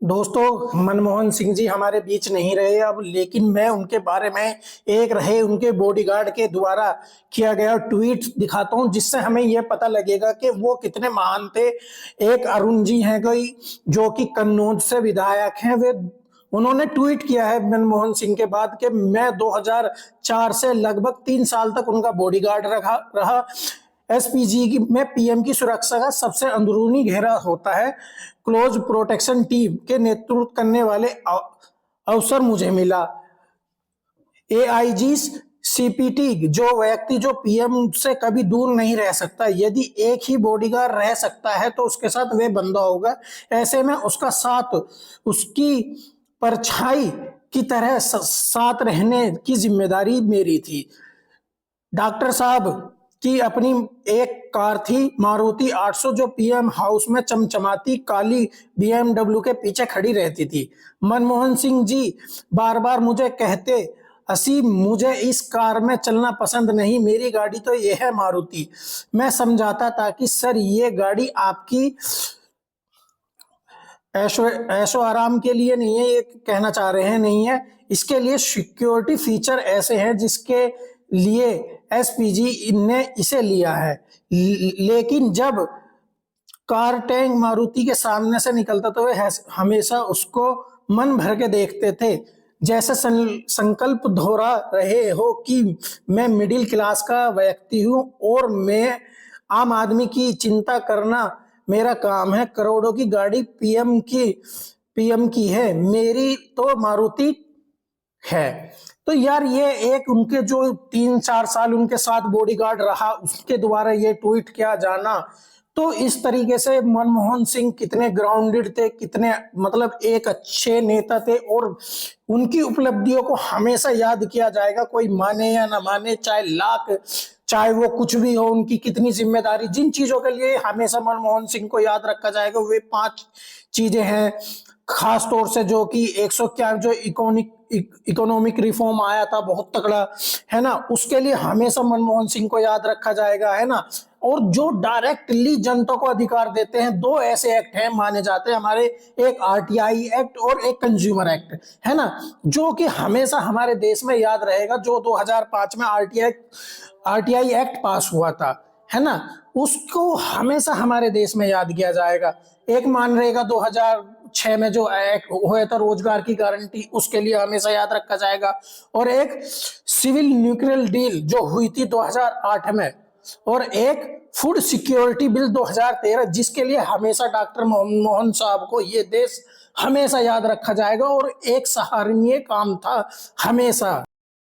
दोस्तों, मनमोहन सिंह जी हमारे बीच नहीं रहे अब, लेकिन मैं उनके बारे में एक रहे उनके बॉडीगार्ड के द्वारा किया गया ट्वीट दिखाता हूं, जिससे हमें यह पता लगेगा कि वो कितने महान थे। एक अरुण जी हैं कोई, जो कि कन्नौज से विधायक हैं। वे उन्होंने ट्वीट किया है मनमोहन सिंह के बाद कि मैं 2004 से लगभग 3 साल तक उनका बॉडीगार्ड रहा। एसपीजी में पीएम की सुरक्षा का सबसे अंदरूनी घेरा होता है। क्लोज प्रोटेक्शन टीम के नेतृत्व करने वाले अवसर मुझे मिला। एआईजी सीपीटी जो व्यक्ति जो पीएम से कभी दूर नहीं रह सकता, यदि एक ही बॉडीगार्ड रह सकता है तो उसके साथ वे बंदा होगा। ऐसे में उसका साथ उसकी परछाई की तरह साथ रहने की जिम्मेदारी मेरी थी। डॉक्टर साहब की अपनी एक कार थी मारुति 800, जो पीएम हाउस में चमचमाती काली बीएमडब्ल्यू के पीछे खड़ी रहती थी। मनमोहन सिंह जी बार बार मुझे कहते, असीम मुझे इस कार में चलना पसंद नहीं, मेरी गाड़ी तो ये है मारुति। मैं समझाता था कि सर ये गाड़ी आपकी ऐशो आराम के लिए नहीं है, ये कहना चाह रहे हैं नहीं है, इसके लिए सिक्योरिटी फीचर ऐसे हैं जिसके लिए एसपीजी ने इसे लिया है। लेकिन जब कार टैंक मारुति के सामने से निकलता तो वे हमेशा उसको मन भर के देखते थे, जैसे संकल्प दोहरा रहे हो कि मैं मिडिल क्लास का व्यक्ति हूं और मैं आम आदमी की चिंता करना मेरा काम है। करोड़ों की गाड़ी पीएम की है, मेरी तो मारुति है। तो यार ये एक उनके जो 3-4 साल उनके साथ बॉडीगार्ड रहा, उसके द्वारा ये ट्वीट किया जाना, तो इस तरीके से मनमोहन सिंह कितने ग्राउंडेड थे, कितने मतलब एक अच्छे नेता थे, और उनकी उपलब्धियों को हमेशा याद किया जाएगा। कोई माने या ना माने, चाहे लाख, चाहे वो कुछ भी हो, उनकी कितनी जिम्मेदारी, जिन चीजों के लिए हमेशा मनमोहन सिंह को याद रखा जाएगा वे 5 चीजें हैं। खास तौर से जो कि 151 जो इकोनॉमिक रिफॉर्म आया था बहुत तगड़ा, है ना, उसके लिए हमेशा मनमोहन सिंह को याद रखा जाएगा, है ना। और जो डायरेक्टली जनता को अधिकार देते हैं, 2 ऐसे एक्ट हैं माने जाते हैं हमारे, एक आरटीआई एक्ट और एक कंज्यूमर एक्ट, है ना, जो कि हमेशा हमारे देश में याद रहेगा। जो 2005 में आरटीआई एक्ट पास हुआ था, है ना, उसको हमेशा हमारे देश में याद किया जाएगा। एक मनरेगा 2006 में जो एक्ट हुआ था रोजगार की गारंटी, उसके लिए हमेशा याद रखा जाएगा। और एक सिविल न्यूक्लियर डील जो हुई थी 2008 में, और एक फूड सिक्योरिटी बिल 2013, जिसके लिए हमेशा डॉक्टर मनमोहन साहब को ये देश हमेशा याद रखा जाएगा, और एक सराहनीय काम था हमेशा।